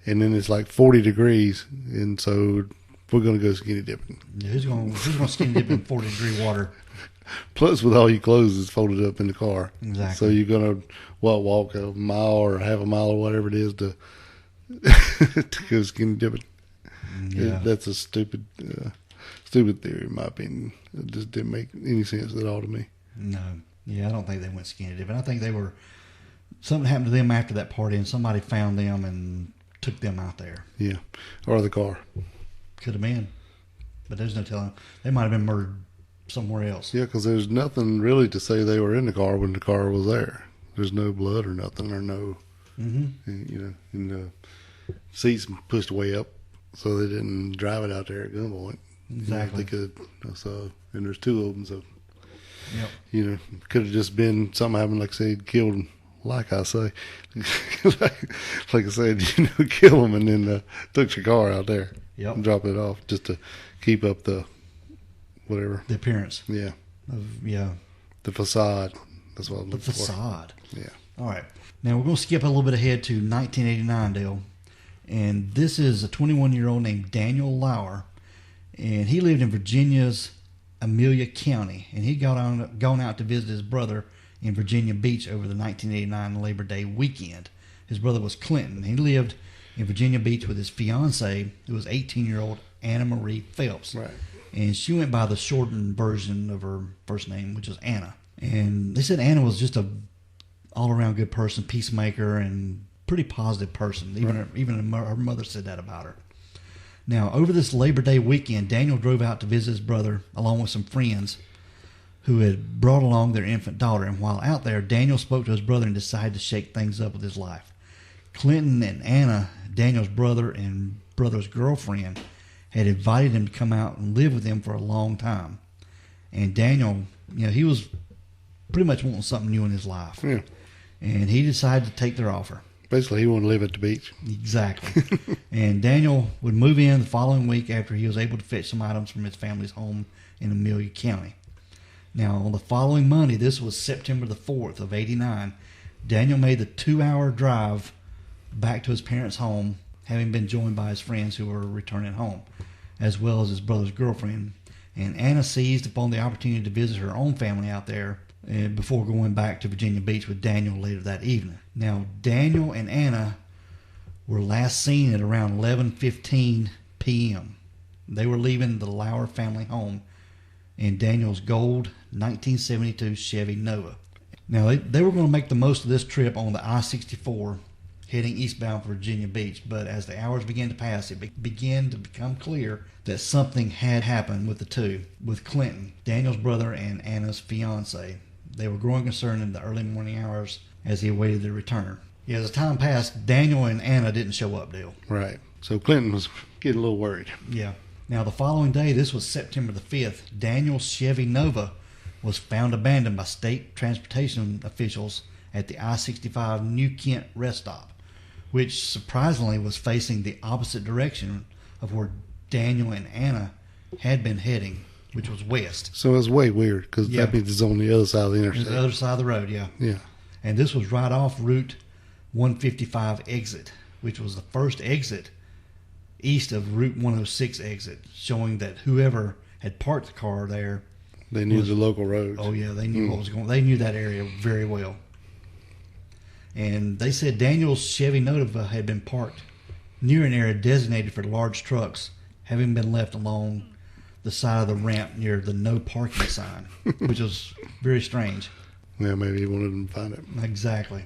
And then it's like 40 degrees, and so we're going to go skinny dipping. Yeah, who's going to skinny dip in 40-degree water? Plus, with all your clothes is folded up in the car. Exactly. So you're going to walk a mile or half a mile or whatever it is to to go skinny dipping. Yeah. That's a stupid theory, in my opinion. It just didn't make any sense at all to me. No. Yeah, I don't think they went skinny dipping. I think something happened to them after that party, and somebody found them and took them out there. Yeah. Or the car. Could have been. But there's no telling. They might have been murdered somewhere else. Yeah, because there's nothing really to say they were in the car when the car was there. There's no blood or nothing, or no, and the seats pushed way up so they didn't drive it out there at gunpoint. Exactly. They could. So, and there's 2 of them, so Yep. could have just been something happened, like I said, killed. Like I say, like I said, kill them and then took your car out there and dropped it off just to keep up the whatever. The appearance. Yeah. Yeah. The facade. That's what I'm looking The facade. for. Yeah. All right. Now we're going to skip a little bit ahead to 1989, Dale. And this is a 21-year-old named Daniel Lauer. And he lived in Virginia's Amelia County. And he'd gone out to visit his brother in Virginia Beach over the 1989 Labor Day weekend. His brother was Clinton. He lived in Virginia Beach with his fiancee, who was 18-year-old Anna Marie Phelps. Right. And she went by the shortened version of her first name, which was Anna. And they said Anna was just a all-around good person, peacemaker, and pretty positive person. Even her mother said that about her. Now, over this Labor Day weekend, Daniel drove out to visit his brother along with some friends who had brought along their infant daughter. And while out there, Daniel spoke to his brother and decided to shake things up with his life. Clinton and Anna, Daniel's brother and brother's girlfriend, had invited him to come out and live with them for a long time. And Daniel, he was pretty much wanting something new in his life. Yeah. And he decided to take their offer. Basically, he wanted to live at the beach. Exactly. And Daniel would move in the following week after he was able to fetch some items from his family's home in Amelia County. Now, on the following Monday, this was September the 4th of 89, Daniel made the 2-hour drive back to his parents' home, having been joined by his friends who were returning home, as well as his brother's girlfriend. And Anna seized upon the opportunity to visit her own family out there before going back to Virginia Beach with Daniel later that evening. Now, Daniel and Anna were last seen at around 11:15 p.m. They were leaving the Lauer family home in Daniel's gold 1972 Chevy Nova. Now, they were going to make the most of this trip on the I-64 heading eastbound for Virginia Beach, but as the hours began to pass, it began to become clear that something had happened with the two, with Clinton, Daniel's brother and Anna's fiance. They were growing concerned in the early morning hours as he awaited their return. As the time passed, Daniel and Anna didn't show up, Dale. Right. So Clinton was getting a little worried. Yeah. Now, the following day, this was September the 5th, Daniel's Chevy Nova was found abandoned by state transportation officials at the I-65 New Kent rest stop, which surprisingly was facing the opposite direction of where Daniel and Anna had been heading, which was west. So it's way weird because that means it's on the other side of the interstate. The other side of the road, yeah. Yeah. And this was right off Route 155 exit, which was the first exit east of Route 106 exit, showing that whoever had parked the car there, they knew the local roads. Oh yeah, they knew what was going. They knew that area very well. And they said Daniel's Chevy Nova had been parked near an area designated for large trucks, having been left along the side of the ramp near the no parking sign, which was very strange. Yeah, maybe he wanted them to find it. Exactly.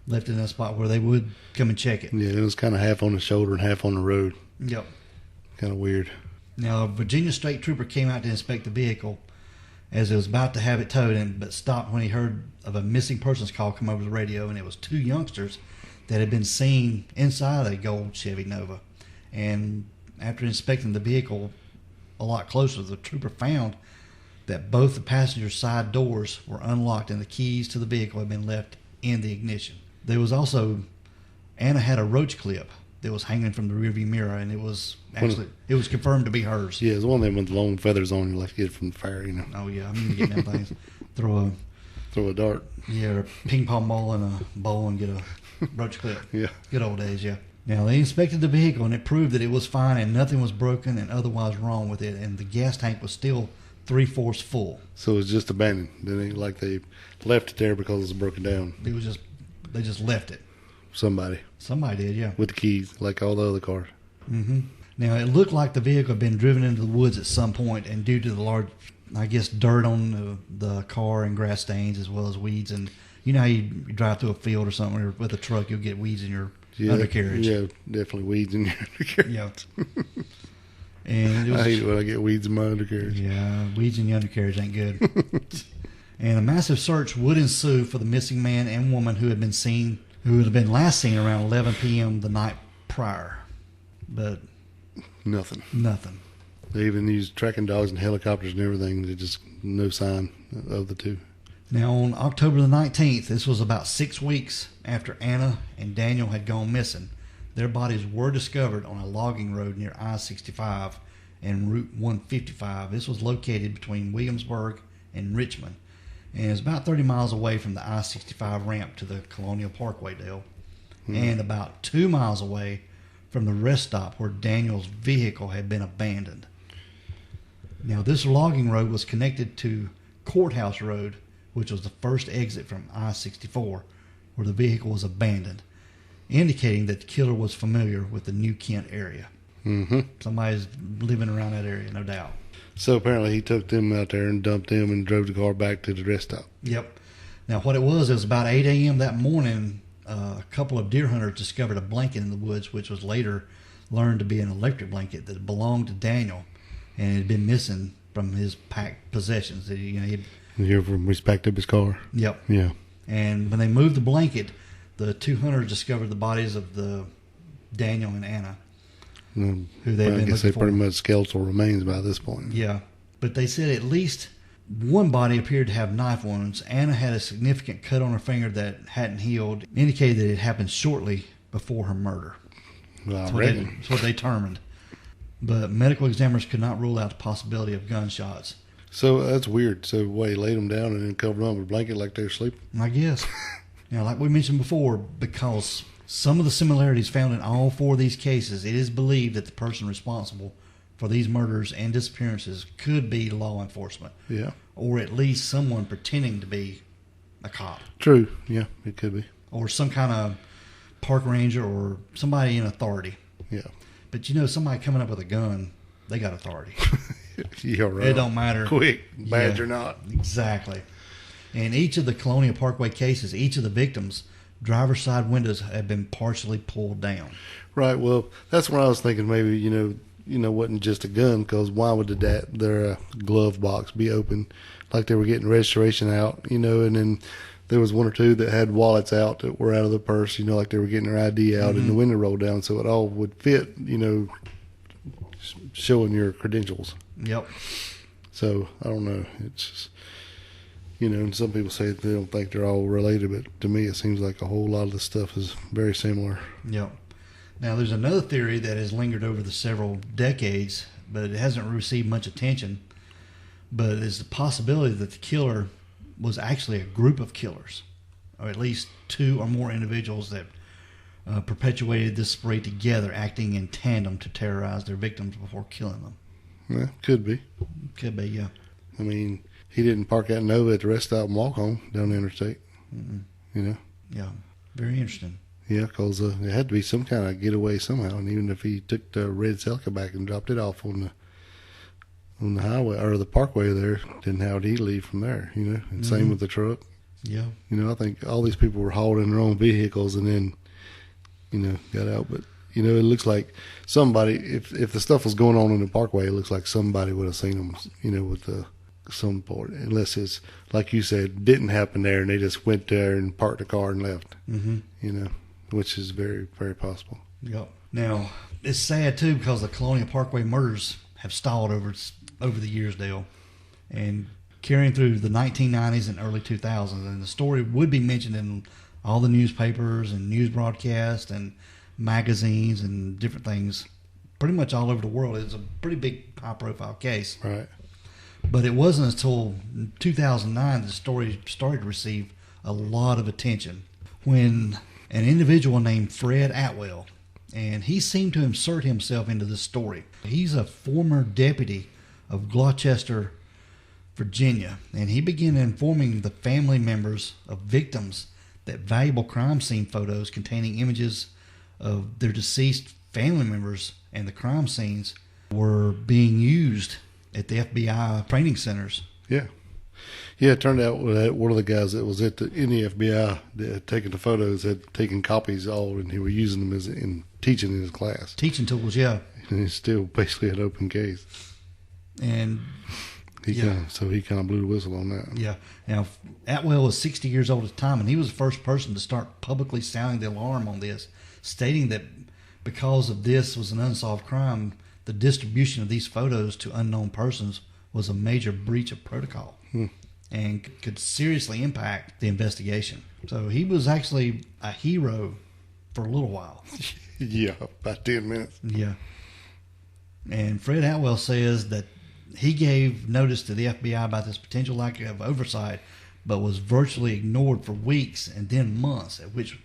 Left in a spot where they would come and check it. Yeah, it was kind of half on the shoulder and half on the road. Yep. Kind of weird. Now, a Virginia State Trooper came out to inspect the vehicle as it was about to have it towed, but stopped when he heard of a missing persons call come over the radio, and it was two youngsters that had been seen inside a gold Chevy Nova. And after inspecting the vehicle a lot closer, the trooper found that both the passenger side doors were unlocked and the keys to the vehicle had been left in the ignition. There was also, Anna had a roach clip that was hanging from the rearview mirror, and it was confirmed to be hers. Yeah, it's one of them with long feathers on you, like you get from the fire, you know. Oh yeah, I'm gonna get them things. Throw a dart. Yeah, or a ping pong ball in a bowl and get a roach clip. Yeah. Good old days, yeah. Now, they inspected the vehicle, and it proved that it was fine and nothing was broken and otherwise wrong with it, and the gas tank was still 3/4 full. So it was just abandoned. It ain't like they left it there because it was broken down. It was just, they just left it. Somebody did, yeah. with the keys, like all the other cars. Mm-hmm. Now, it looked like the vehicle had been driven into the woods at some point, and due to the large, I guess, dirt on the car and grass stains as well as weeds. And you know how you drive through a field or something or with a truck, you'll get weeds in your undercarriage. Yeah, definitely weeds in your undercarriage. Yeah. And it was, I hate it when I get weeds in my undercarriage. Yeah, weeds in your undercarriage ain't good. And a massive search would ensue for the missing man and woman who had been last seen around 11 p.m. the night prior. But Nothing. They even used tracking dogs and helicopters and everything. There's just no sign of the two. Now, on October the 19th, this was about 6 weeks after Anna and Daniel had gone missing, their bodies were discovered on a logging road near I-65 and Route 155. This was located between Williamsburg and Richmond, and it's about 30 miles away from the I-65 ramp to the Colonial Parkway, Dale, and about 2 miles away from the rest stop where Daniel's vehicle had been abandoned. Now, this logging road was connected to Courthouse Road, which was the first exit from I-64, where the vehicle was abandoned, indicating that the killer was familiar with the New Kent area. Mm-hmm. Somebody's living around that area, no doubt. So apparently he took them out there and dumped them and drove the car back to the rest stop. Yep. Now, what it was about 8 a.m. that morning, a couple of deer hunters discovered a blanket in the woods, which was later learned to be an electric blanket that belonged to Daniel and had been missing from his packed possessions. You hear from respect of his car? Yep. Yeah. And when they moved the blanket, the two hunters discovered the bodies of the Daniel and Anna, who they've been looking for. Pretty much skeletal remains by this point. Yeah. But they said at least one body appeared to have knife wounds. Anna had a significant cut on her finger that hadn't healed, indicated that it happened shortly before her murder. Well, That's what they determined. But medical examiners could not rule out the possibility of gunshots. So that's weird. So he laid them down and then covered them with a blanket like they were sleeping? I guess. Now, like we mentioned before, because some of the similarities found in all four of these cases, it is believed that the person responsible for these murders and disappearances could be law enforcement. Yeah. Or at least someone pretending to be a cop. True. Yeah, it could be. Or some kind of park ranger or somebody in authority. Yeah. But somebody coming up with a gun, they got authority. Yeah, right. It don't matter. Quick, bad Yeah. or not. Exactly. In each of the Colonial Parkway cases, each of the victims' driver's side windows have been partially pulled down. Right. Well, that's what I was thinking. Maybe wasn't just a gun, because why would their glove box be open, like they were getting registration out, and then there was one or two that had wallets out that were out of the purse, like they were getting their ID out, and the window rolled down, so it all would fit, showing your credentials. Yep. So I don't know. It's just, and some people say they don't think they're all related, but to me it seems like a whole lot of the stuff is very similar. Yep. Now, there's another theory that has lingered over the several decades, but it hasn't received much attention. But it's the possibility that the killer was actually a group of killers, or at least two or more individuals that perpetuated this spree together, acting in tandem to terrorize their victims before killing them. Yeah, could be. Could be, yeah. I mean, he didn't park that Nova at the rest stop and walk home down the interstate. Yeah, very interesting. Yeah, because it had to be some kind of getaway somehow. And even if he took the red Celica back and dropped it off on the highway or the parkway there, then how would he leave from there? And same with the truck. Yeah. I think all these people were hauled in their own vehicles and then, got out. But it looks like somebody, if the stuff was going on in the parkway, it looks like somebody would have seen them, with some part, unless it's like you said, didn't happen there and they just went there and parked the car and left. Which is very, very possible. Yep. Now, it's sad, too, because the Colonial Parkway murders have stalled over the years, Dale, and carrying through the 1990s and early 2000s. And the story would be mentioned in all the newspapers and news broadcasts and magazines and different things pretty much all over the world. It's a pretty big, high-profile case. Right. But it wasn't until 2009 that the story started to receive a lot of attention when an individual named Fred Atwell, and he seemed to insert himself into this story. He's a former deputy of Gloucester, Virginia, and he began informing the family members of victims that valuable crime scene photos containing images of their deceased family members and the crime scenes were being used at the FBI training centers. Yeah. Yeah, it turned out that one of the guys that was in the FBI that had taken the photos had taken copies all, and he was using them in teaching in his class. Teaching tools, yeah. And it's still basically an open case. And he kind of blew the whistle on that. Yeah. Now, Atwell was 60 years old at the time, and he was the first person to start publicly sounding the alarm on this, stating that because of this was an unsolved crime, the distribution of these photos to unknown persons was a major breach of protocol and could seriously impact the investigation. So he was actually a hero for a little while. Yeah, about 10 minutes. Yeah. And Fred Atwell says that he gave notice to the FBI about this potential lack of oversight, but was virtually ignored for weeks and then months, at which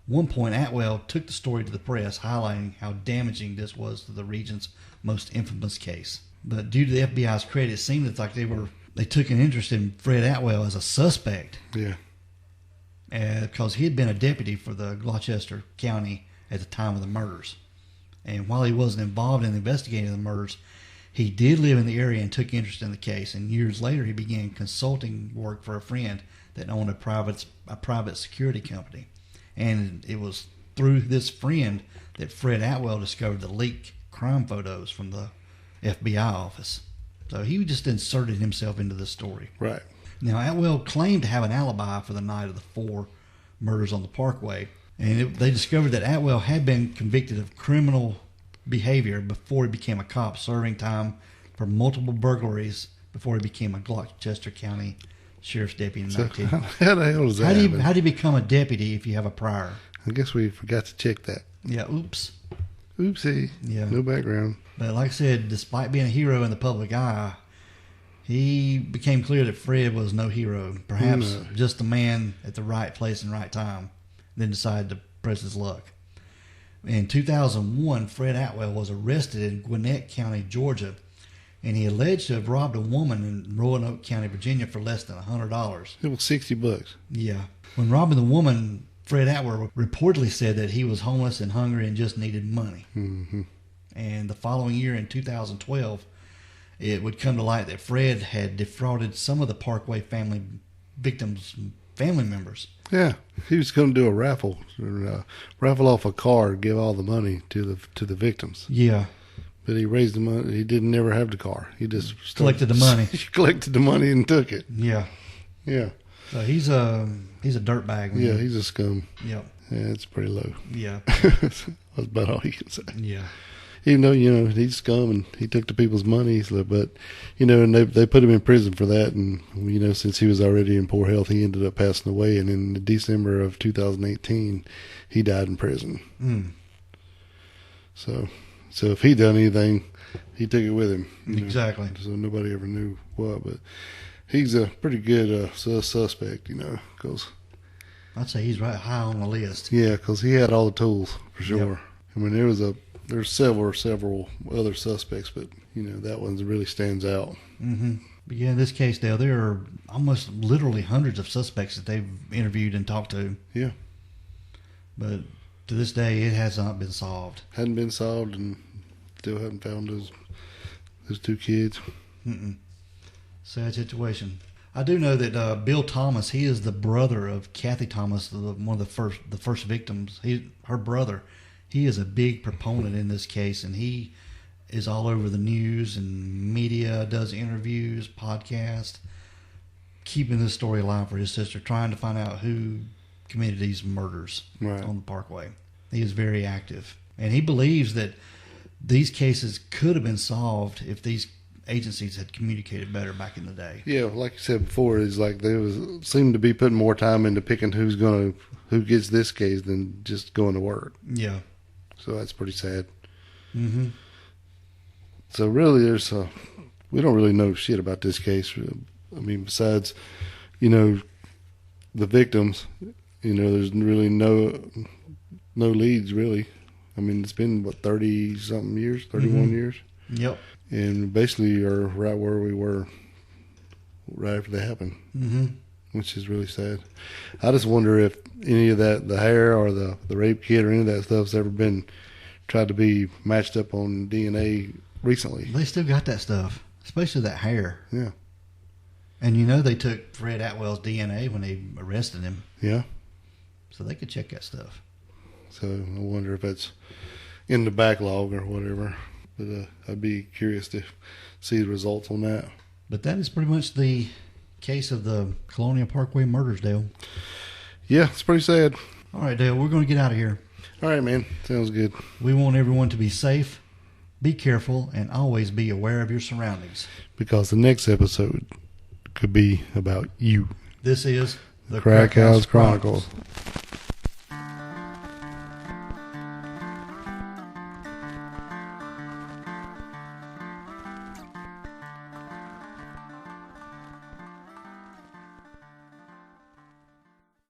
one point Atwell took the story to the press, highlighting how damaging this was to the region's most infamous case. But due to the FBI's credit, it seemed like they took an interest in Fred Atwell as a suspect. Yeah. Because he had been a deputy for the Gloucester County at the time of the murders. And while he wasn't involved in investigating the murders, he did live in the area and took interest in the case. And years later, he began consulting work for a friend that owned a private security company. And it was through this friend that Fred Atwell discovered the leaked crime photos from the FBI office. So he just inserted himself into the story. Right. Now, Atwell claimed to have an alibi for the night of the 4 murders on the Parkway. And they discovered that Atwell had been convicted of criminal behavior before he became a cop, serving time for multiple burglaries before he became a Gloucester County Sheriff's Deputy in 19. How the hell does that happen? How do you become a deputy if you have a prior? I guess we forgot to check that. Yeah, oops. Oopsie. Yeah. No background. But like I said, despite being a hero in the public eye, he became clear that Fred was no hero. Perhaps just a man at the right place and right time. Then decided to press his luck. In 2001, Fred Atwell was arrested in Gwinnett County, Georgia, and he alleged to have robbed a woman in Roanoke County, Virginia for less than $100. It was $60. Yeah. When robbing the woman, Fred Atwell reportedly said that he was homeless and hungry and just needed money. Mm-hmm. And the following year, in 2012, it would come to light that Fred had defrauded some of the Parkway family victims' family members. Yeah, he was going to do a raffle, raffle off a car, give all the money to the victims. Yeah. But he raised the money. He didn't never have the car. He just collected the money. He collected the money and took it. Yeah. Yeah. So he's a dirtbag. Man. Yeah, he's a scum. Yep. Yeah, it's pretty low. Yeah. That's about all you can say. Yeah. Even though, he's scum and he took the people's money, but, and they put him in prison for that. And, since he was already in poor health, he ended up passing away. And in December of 2018, he died in prison. Mm. So if he done anything, he took it with him. Exactly. So nobody ever knew what. But he's a pretty good suspect, because... I'd say he's right high on the list. Yeah, because he had all the tools, for sure. Yep. I mean, there's several other suspects, but that one really stands out. Mm-hmm. But yeah, in this case, Dale, there are almost literally hundreds of suspects that they've interviewed and talked to. Yeah, but to this day, it has not been solved. Hadn't been solved, and still haven't found those two kids. Mm-mm. Sad situation. I do know that Bill Thomas, he is the brother of Kathy Thomas, one of the first victims. Her brother. He is a big proponent in this case, and he is all over the news and media, does interviews, podcasts, keeping this story alive for his sister, trying to find out who committed these murders on the Parkway. He is very active, and he believes that these cases could have been solved if these agencies had communicated better back in the day. Yeah, like you said before, it's like they seem to be putting more time into picking who gets this case than just going to work. Yeah. So that's pretty sad. Mm-hmm. So really, we don't really know shit about this case. I mean, besides, the victims, there's really no leads really. I mean, it's been 30-something years, 31 years. Yep. And basically, you're right where we were right after that happened. Mm-hmm. Which is really sad. I just wonder if any of that, the hair or the rape kit or any of that stuff's ever been tried to be matched up on DNA recently. They still got that stuff, especially that hair. Yeah. And they took Fred Atwell's DNA when they arrested him. Yeah. So they could check that stuff. So I wonder if it's in the backlog or whatever. But I'd be curious to see the results on that. But that is pretty much the case of the Colonial Parkway murders, Dale. Yeah, it's pretty sad. All right, Dale, we're going to get out of here. All right, man. Sounds good. We want everyone to be safe, be careful, and always be aware of your surroundings. Because the next episode could be about you. This is the Crack House Chronicles.